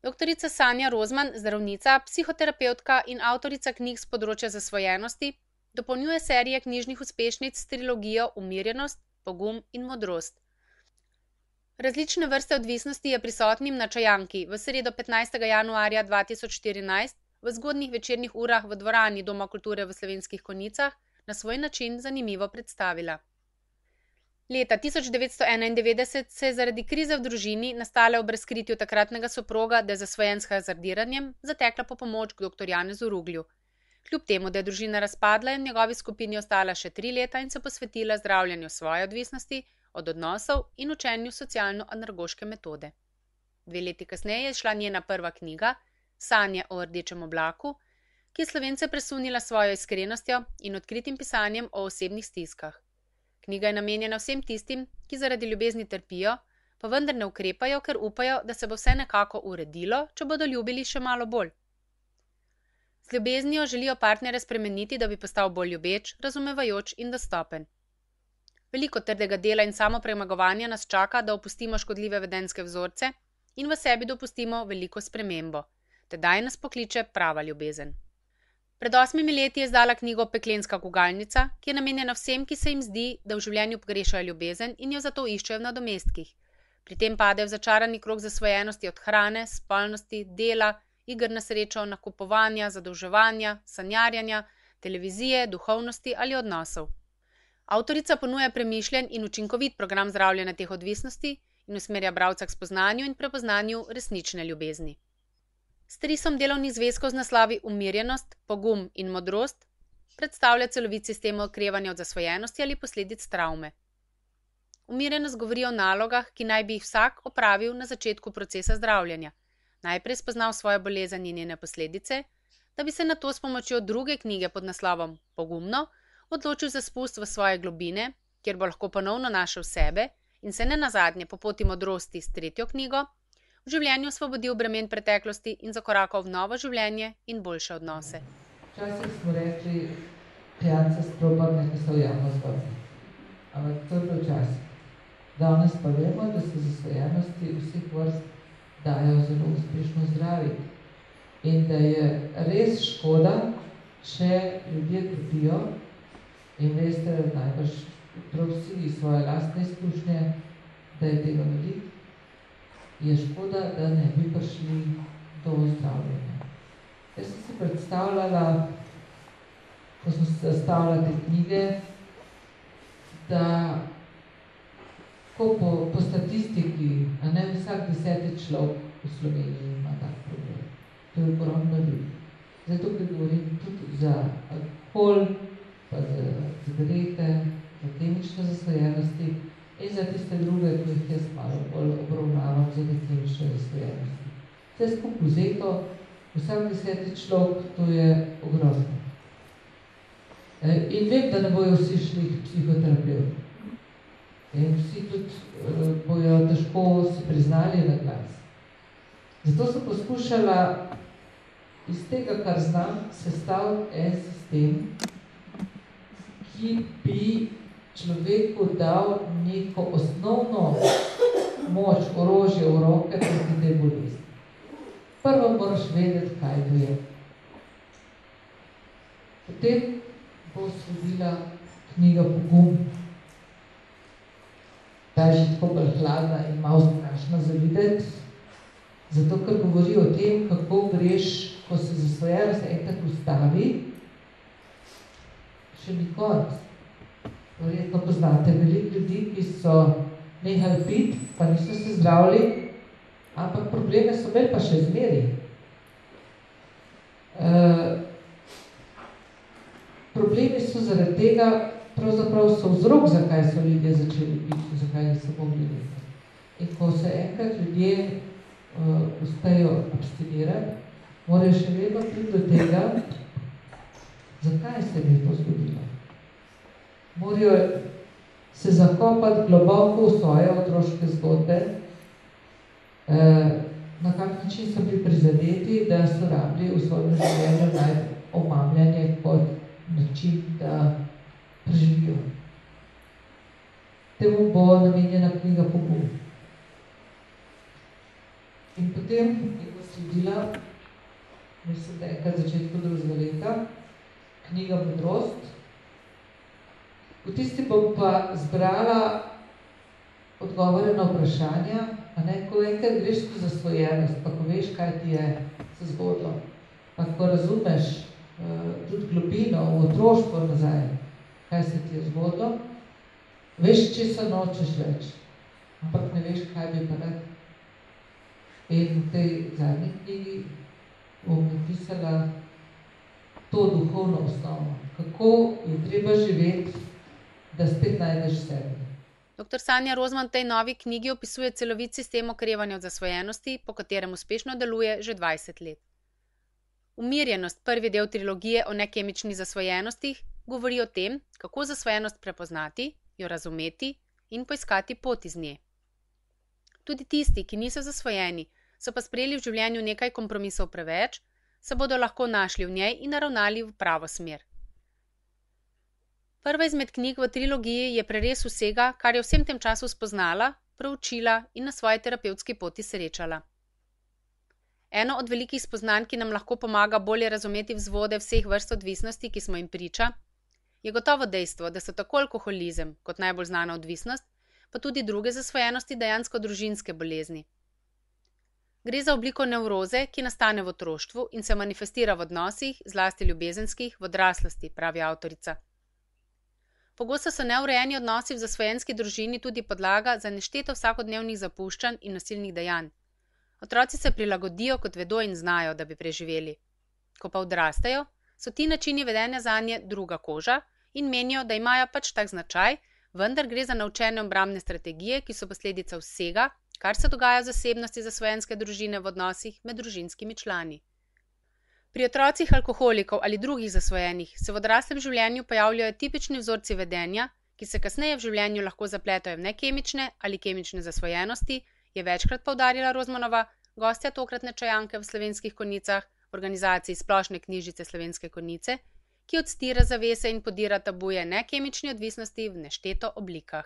Doktorica Sanja Rozman, zdravnica, psihoterapevtka in avtorica knjig s področja zasvojenosti, dopolnjuje serije knjižnih uspešnic s trilogijo Umirjenost, pogum in modrost. Različne vrste odvisnosti je prisotnim na Čajanki v sredo 15. januarja 2014 v zgodnjih večernih urah v dvorani Doma kulture v Slovenskih Konjicah na svoj način zanimivo predstavila. Leta 1991 se je zaradi krize v družini, nastale ob razkritju takratnega soproga, da je zasvojen s hazardiranjem, zatekla po pomoč k dr. Janezu Ruglju. Kljub temu, da je družina razpadla, je v njegovi skupini ostala še 3 leta in se posvetila zdravljenju svoje odvisnosti od odnosov in učenju socialno-andragoške metode. 2 leti kasneje je izšla njena prva knjiga, Sanje o rdečem oblaku, ki je Slovence presunila svojo iskrenostjo in odkritim pisanjem o osebnih stiskah. Knjiga je namenjena vsem tistim, ki zaradi ljubezni trpijo, pa vendar ne ukrepajo, ker upajo, da se bo vse nekako uredilo, če bodo ljubili še malo bolj. Z ljubeznijo želijo partnerja spremeniti, da bi postal bolj ljubeč, razumevajoč in dostopen. Veliko trdega dela in samopremagovanja nas čaka, da opustimo škodljive vedenjske vzorce in v sebi dopustimo veliko spremembo. Tedaj nas pokliče prava ljubezen. Pred 8 leti je izdala knjigo Peklenska gugalnica, ki je namenjena vsem, ki se jim zdi, da v življenju pogrešajo ljubezen in jo zato iščejo v nadomestkih. Pri tem padejo v začarani krog zasvojenosti od hrane, spolnosti, dela, iger na srečo, nakupovanja, zadolževanja, sanjarjanja, televizije, duhovnosti ali odnosov. Avtorica ponuja premišljen in učinkovit program zdravljenja teh odvisnosti in usmerja bralca k spoznanju in prepoznanju resnične ljubezni. S trisom delovnih zvezkov z naslovi Umirjenost, pogum in modrost predstavlja celovit sistem okrevanja od zasvojenosti ali posledic travme. Umirjenost govori o nalogah, ki naj bi jih vsak opravil na začetku procesa zdravljenja. Najprej spoznal svojo bolezen in njene posledice, da bi se nato s pomočjo druge knjige pod naslovom Pogumno odločil za spust v svoje globine, kjer bo lahko ponovno našel sebe in se nenazadnje po poti modrosti s 3. knjigo v življenju osvobodil bremen preteklosti in zakorakal v novo življenje in boljše odnose. Včasih smo rekli, pijanca stropa nekaj se v javno zgodbi. Ampak to je bil čas. Danes pa vemo, da se zasvojenosti vseh vrst dajo zelo uspešno zdraviti. In da je res škoda, če ljudje trpijo in veste, najbrž prav vsi iz svoje lastne izkušnje, da je tega veliko, je škoda, da ne bi prišli do zdravljenja. Jaz sem si predstavljala, ko sem sestavljala te knjige, da po statistiki, a ne vsak 10. človek v Sloveniji ima tak problem. To je ogromno ljudi. Zato, ker govorim tudi za alkohol, pa za cigarete, za kemične zasvojenosti in za tiste druge, ki jih jaz malo bolj obravnavam za kemične zasvojenosti. Vse skupaj vzeto, vsak 10. človek, to je ogrozno. In vem, da ne bojo vsi šli k psihoterapevtu. In vsi tudi bojo težko si priznali na glas. Zato sem poskušala iz tega, kar znam, sestaviti en sistem, ki bi človeku dal neko osnovno moč, orožje v roke proti tej bolezni. Prvo moraš vedeti, kaj to je. Potem bo sledila knjiga Pogum. Ta je že tako bolj hladna in malo strašna za videti, zato ker govori o tem, kako greš, ko se zasvojenost enkrat ustavi, še ni konec. Verjetno poznate veliko ljudi, ki so nehali piti, pa niso se zdravili, ampak probleme so imeli pa še zmeri. Problemi so zaradi tega, pravzaprav so vzrok, zakaj so ljudje začeli piti, zakaj niso mogli biti. In ko se enkrat ljudje uspejo abstinirati, morajo še vedno priti do tega, zakaj se je to zgodilo. Morajo se zakopati globoko v svoje otroške zgodbe, na kak način so bili prizadeti, da so rabili v svojem življenju najti omamljanje kot način, da preživijo. Temu bo namenjena knjiga Pogum. In potem je sledila, mislim, da enkrat začetku drugega leta, knjiga Modrost. V tisti bom pa zbrala odgovore na vprašanja, a ne, ko enkrat greš tu zasvojenost, pa ko veš, kaj ti je se zgodilo, pa ko razumeš tudi globino v otroštvo nazaj, kaj se ti je zgodilo, veš, česa nočeš več, ampak ne veš, kaj bi pa rad. In v tej zadnji knjigi bom napisala to duhovno osnovo, kako je treba živeti, da spet najdeš sebe. Dr. Sanja Rozman v tej novi knjigi opisuje celovit sistem okrevanja od zasvojenosti, po katerem uspešno deluje že 20 let. Umirjenost, prvi del trilogije o nekemični zasvojenostih, govori o tem, kako zasvojenost prepoznati, jo razumeti in poiskati pot iz nje. Tudi tisti, ki niso zasvojeni, so pa sprejeli v življenju nekaj kompromisov preveč, se bodo lahko našli v njej in naravnali v pravo smer. Prva izmed knjig v trilogiji je prerez vsega, kar je v vsem tem času spoznala, proučila in na svoji terapevtski poti srečala. Eno od velikih spoznanj, ki nam lahko pomaga bolje razumeti vzvode vseh vrst odvisnosti, ki smo jim priča, je gotovo dejstvo, da so tako alkoholizem kot najbolj znana odvisnost, pa tudi druge zasvojenosti dejansko družinske bolezni. Gre za obliko nevroze, ki nastane v otroštvu in se manifestira v odnosih, zlasti ljubezenskih, v odraslosti, pravi avtorica. Pogosto so neurejeni odnosi v zasvojenski družini tudi podlaga za nešteto vsakodnevnih zapuščanj in nasilnih dejanj. Otroci se prilagodijo, kot vedo in znajo, da bi preživeli. Ko pa odrastejo, so ti načini vedenja zanje druga koža in menijo, da imajo pač tak značaj, vendar gre za naučene obrambne strategije, ki so posledica vsega, kar se dogaja v zasebnosti zasvojenske družine v odnosih med družinskimi člani. Pri otrocih alkoholikov ali drugih zasvojenih se v odraslem življenju pojavljajo tipični vzorci vedenja, ki se kasneje v življenju lahko zapletajo v nekemične ali kemične zasvojenosti, je večkrat poudarila Rozmanova, gostja tokratne čajanke v Slovenskih Konjicah, organizaciji Splošne knjižnice Slovenske Konjice, ki odstira zavese in podira tabuje nekemične odvisnosti v nešteto oblikah.